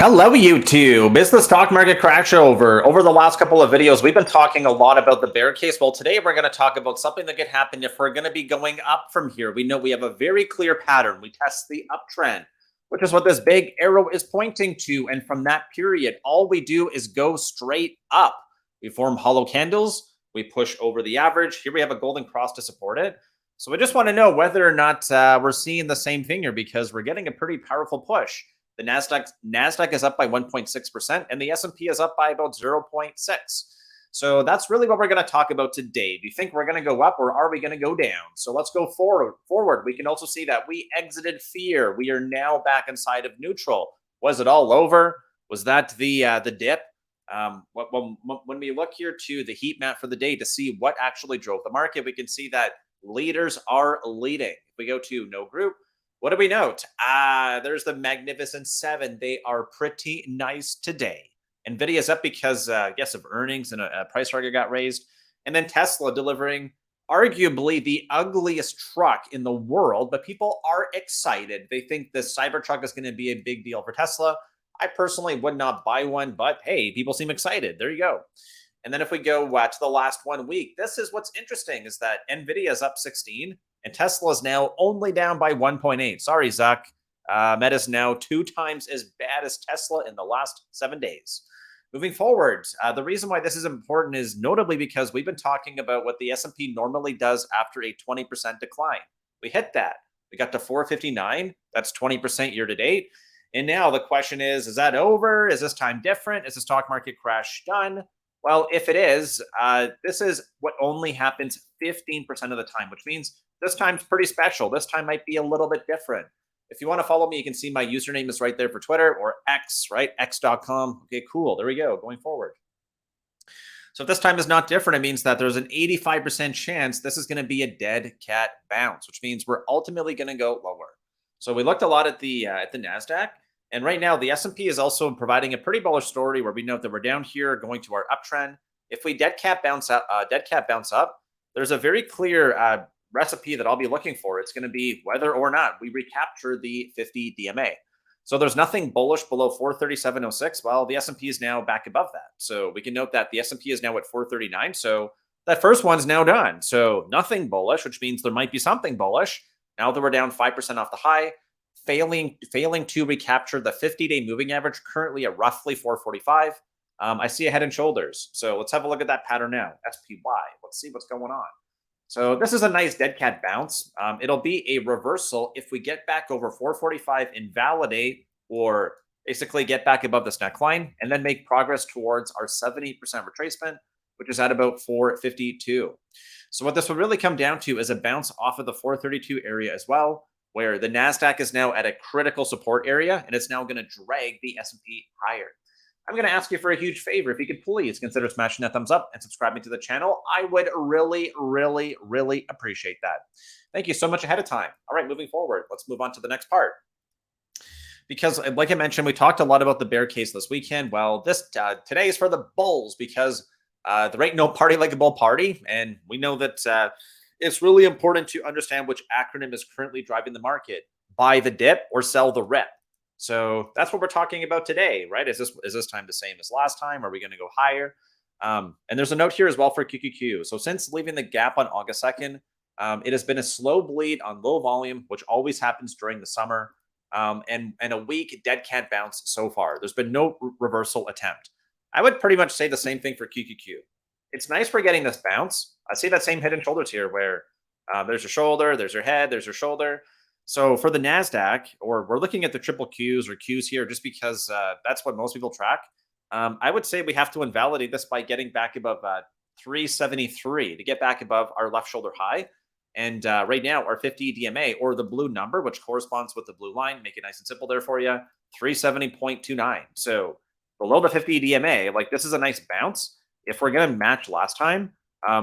Hello, YouTube. It's the stock market crash over the last couple of videos. We've been talking a lot about the bear case. Well, today we're going to talk about something that could happen if we're going to be going up from here. We know we have a very clear pattern. We test the uptrend, which is what this big arrow is pointing to. And from that period, all we do is go straight up. We form hollow candles. We push over the average. Here we have a golden cross to support it. So we just want to know whether or not we're seeing the same thing here, because we're getting a pretty powerful push. The Nasdaq is up by 1.6%, and the S&P is up by about 0.6. So that's really what we're going to talk about today. Do you think we're going to go up, or are we going to go down? So let's go forward. We can also see that we exited fear. We are now back inside of neutral. Was it all over? Was that the dip? When we look here to the heat map for the day to see what actually drove the market, we can see that leaders are leading. If we go to no group, what do we note? There's the Magnificent Seven. They are pretty nice today. Nvidia's up because, yes, of earnings, and a price target got raised. And then Tesla delivering arguably the ugliest truck in the world, but people are excited. They think the Cybertruck is going to be a big deal for Tesla. I personally would not buy one, but hey, people seem excited. There you go. And then if we go to the last 1 week, this is what's interesting, is that Nvidia is up 16. And Tesla is now only down by 1.8. Sorry, Zuck. Meta's now 2 times as bad as Tesla in the last 7 days. Moving forward, the reason why this is important is notably because we've been talking about what the S&P normally does after a 20% decline. We hit that. We got to 459. That's 20% year to date. And now the question is that over? Is this time different? Is the stock market crash done? Well, if it is, this is what only happens 15% of the time, which means this time's pretty special. This time might be a little bit different. If you want to follow me, you can see my username is right there for Twitter, or X, right? X.com. Okay, cool. There we go. Going forward. So if this time is not different, it means that there's an 85% chance this is going to be a dead cat bounce, which means we're ultimately going to go lower. So we looked a lot at the NASDAQ. And right now, the S&P is also providing a pretty bullish story, where we note that we're down here going to our uptrend. If we dead cat bounce up, there's a very clear recipe that I'll be looking for. It's going to be whether or not we recapture the 50 DMA. So there's nothing bullish below 437.06. Well, the S&P is now back above that. So we can note that the S&P is now at 439. So that first one's now done. So nothing bullish, which means there might be something bullish. Now that we're down 5% off the high, failing to recapture the 50-day moving average, currently at roughly 445. I see a head and shoulders. So let's have a look at that pattern now. SPY. Let's see what's going on. So this is a nice dead cat bounce. It'll be a reversal if we get back over 445, invalidate, or basically get back above this neckline, and then make progress towards our 70% retracement, which is at about 452. So what this will really come down to is a bounce off of the 432 area as well, where the NASDAQ is now at a critical support area, and it's now going to drag the S&P higher. I'm going to ask you for a huge favor. If you could please consider smashing that thumbs up and subscribing to the channel, I would really, really, really appreciate that. Thank you so much ahead of time. All right, moving forward, let's move on to the next part. Because like I mentioned, we talked a lot about the bear case this weekend. Well, today is for the bulls, because there ain't no party like a bull party. And we know that it's really important to understand which acronym is currently driving the market: buy the dip or sell the rep. So that's what we're talking about today, right? Is this time the same as last time? Are we going to go higher? And there's a note here as well for QQQ. So since leaving the gap on August 2nd, it has been a slow bleed on low volume, which always happens during the summer, and a weak dead cat bounce so far. There's been no reversal attempt. I would pretty much say the same thing for QQQ. It's nice for getting this bounce. I see that same head and shoulders here, where there's your shoulder, there's your head, there's your shoulder. So for the NASDAQ, or we're looking at the triple Qs or Qs here, just because that's what most people track. I would say we have to invalidate this by getting back above 373 to get back above our left shoulder high. And right now, our 50 DMA, or the blue number, which corresponds with the blue line, make it nice and simple there for you, 370.29. So below the 50 DMA, like, this is a nice bounce. If we're going to match last time,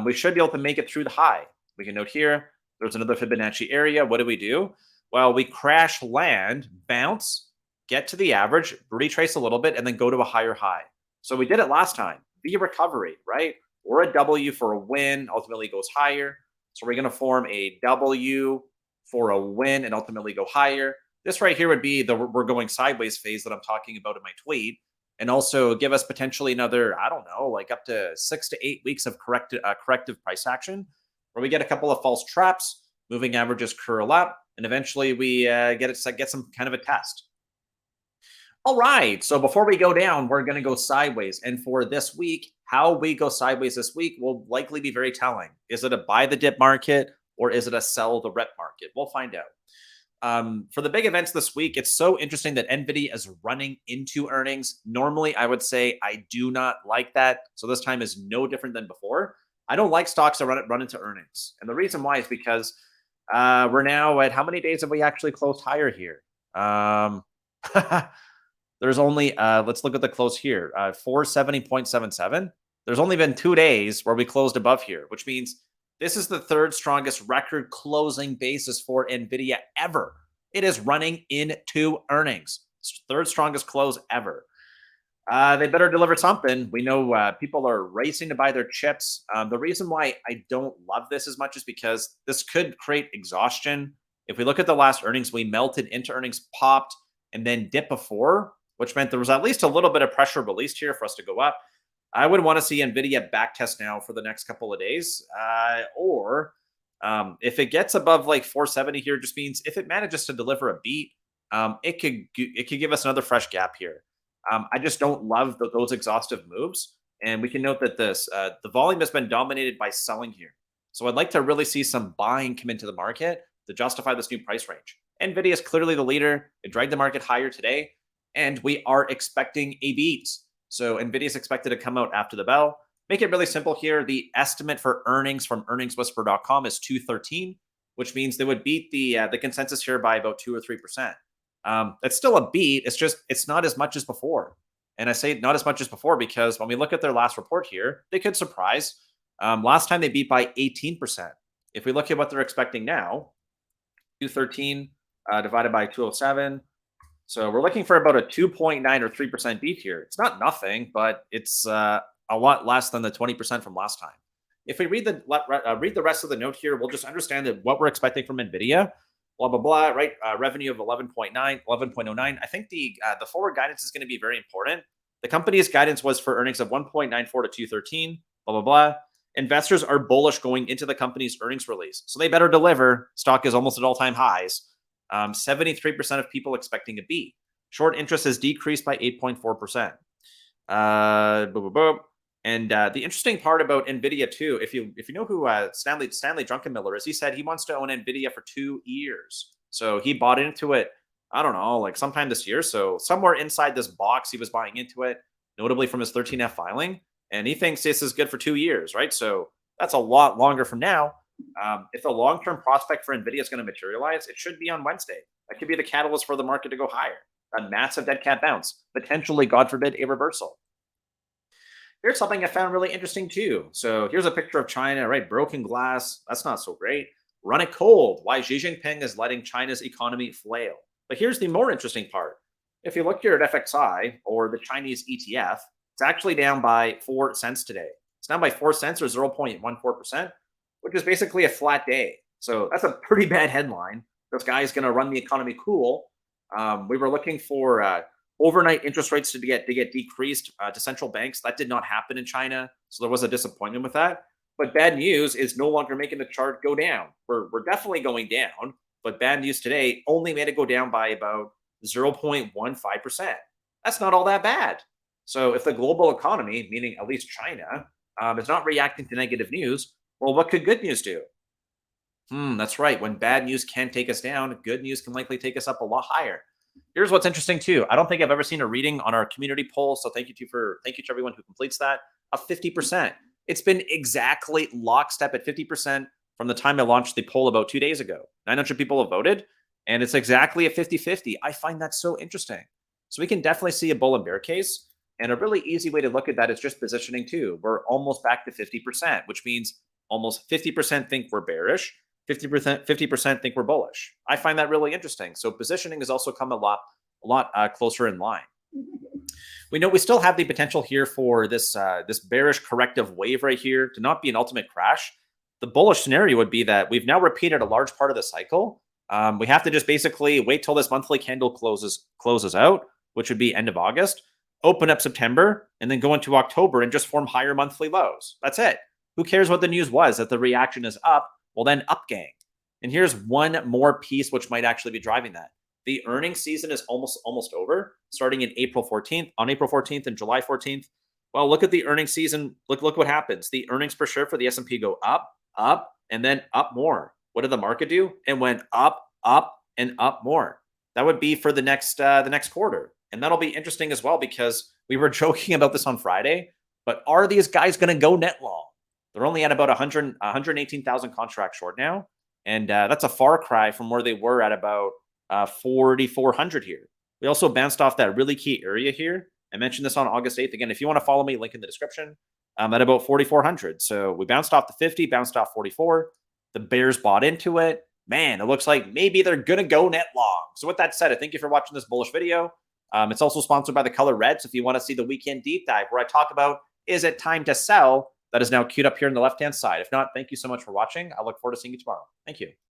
we should be able to make it through the high. We can note here, there's another Fibonacci area. What do? Well, we crash land, bounce, get to the average, retrace a little bit, and then go to a higher high. So we did it last time. V recovery, right? Or a W for a win, ultimately goes higher. So we're going to form a W for a win and ultimately go higher. This right here would be the we're going sideways phase that I'm talking about in my tweet, and also give us potentially another, I don't know, like up to 6 to 8 weeks of corrective price action, where we get a couple of false traps, moving averages curl up, and eventually we get some kind of a test. All right. So before we go down, we're going to go sideways. And for this week, how we go sideways this week will likely be very telling. Is it a buy the dip market or is it a sell the rep market? We'll find out. For the big events this week, it's so interesting that Nvidia is running into earnings. Normally, I would say I do not like that. So this time is no different than before. I don't like stocks that run into earnings. And the reason why is because we're now at how many days have we actually closed higher here? There's only, let's look at the close here, 470.77. There's only been 2 days where we closed above here, which means this is the third strongest record closing basis for Nvidia ever. It is running into earnings. Third strongest close ever. They better deliver something. We know people are racing to buy their chips. The reason why I don't love this as much is because this could create exhaustion. If we look at the last earnings, we melted into earnings, popped, and then dipped before, which meant there was at least a little bit of pressure released here for us to go up. I would want to see Nvidia backtest now for the next couple of days, or if it gets above like 470 here, just means if it manages to deliver a beat, it could give us another fresh gap here. I just don't love those exhaustive moves, and we can note that the volume has been dominated by selling here. So I'd like to really see some buying come into the market to justify this new price range. Nvidia is clearly the leader. It dragged the market higher today, and we are expecting a beat. So Nvidia is expected to come out after the bell. Make it really simple here. The estimate for earnings from earningswhisper.com is 213, which means they would beat the consensus here by about 2 or 3%. It's still a beat. It's not as much as before. And I say not as much as before because when we look at their last report here, they could surprise. Last time they beat by 18%. If we look at what they're expecting now, 213 divided by 207. So we're looking for about a 2.9 or 3% beat here. It's not nothing, but it's a lot less than the 20% from last time. If we read the rest of the note here, we'll just understand that what we're expecting from Nvidia, blah, blah, blah, right? Revenue of 11.09. I think the forward guidance is going to be very important. The company's guidance was for earnings of 1.94 to 213, blah, blah, blah. Investors are bullish going into the company's earnings release. So they better deliver. Stock is almost at all-time highs. 73% of people expecting a beat. Short interest has decreased by 8.4%. And the interesting part about Nvidia too, if you know who Stanley Druckenmiller is, he said he wants to own Nvidia for 2 years. So he bought into it, I don't know, like sometime this year. So somewhere inside this box, he was buying into it, notably from his 13F filing. And he thinks this is good for 2 years, right? So that's a lot longer from now. If the long-term prospect for Nvidia is going to materialize, it should be on Wednesday. That could be the catalyst for the market to go higher. A massive dead cat bounce, potentially, God forbid, a reversal. Here's something I found really interesting too. So here's a picture of China, right? Broken glass. That's not so great. Run it cold. Why Xi Jinping is letting China's economy flail. But here's the more interesting part. If you look here at FXI or the Chinese ETF, it's actually down by 4 cents today. It's down by 4 cents or 0.14%, which is basically a flat day. So that's a pretty bad headline. This guy is going to run the economy cool. We were looking for overnight interest rates to get decreased to central banks. That did not happen in China. So there was a disappointment with that. But bad news is no longer making the chart go down. We're definitely going down. But bad news today only made it go down by about 0.15%. That's not all that bad. So if the global economy, meaning at least China, is not reacting to negative news, well, what could good news do? That's right. When bad news can take us down, good news can likely take us up a lot higher. Here's what's interesting too. I don't think I've ever seen a reading on our community poll. So thank you to everyone who completes that, of 50%. It's been exactly lockstep at 50% from the time I launched the poll about 2 days ago. 900 people have voted, and it's exactly a 50-50. I find that so interesting. So we can definitely see a bull and bear case. And a really easy way to look at that is just positioning too. We're almost back to 50%, which means almost 50% think we're bearish, 50% think we're bullish. I find that really interesting. So positioning has also come a lot closer in line. We know we still have the potential here for this bearish corrective wave right here to not be an ultimate crash. The bullish scenario would be that we've now repeated a large part of the cycle, We have to just basically wait till this monthly candle closes out, which would be end of August, open up September, and then go into October and just form higher monthly lows. That's it. Who cares what the news was? That the reaction is up, well then up, gang. And here's one more piece which might actually be driving that. The earnings season is almost over, starting in April 14th, on April 14th and July 14th. Well, look at the earnings season. Look what happens. The earnings per share for the S&P go up, and then up more. What did the market do? It went up, and up more. That would be for the next quarter. And that'll be interesting as well, because we were joking about this on Friday, but are these guys going to go net long? They're only at about 118,000 contracts short now. And that's a far cry from where they were at about 4,400 here. We also bounced off that really key area here. I mentioned this on August 8th. Again, if you want to follow me, link in the description, at about 4,400. So we bounced off the 50, bounced off 44. The bears bought into it. Man, it looks like maybe they're going to go net long. So with that said, I thank you for watching this bullish video. It's also sponsored by the color red. So if you want to see the weekend deep dive where I talk about, is it time to sell? That is now queued up here on the left-hand side. If not, thank you so much for watching. I look forward to seeing you tomorrow. Thank you.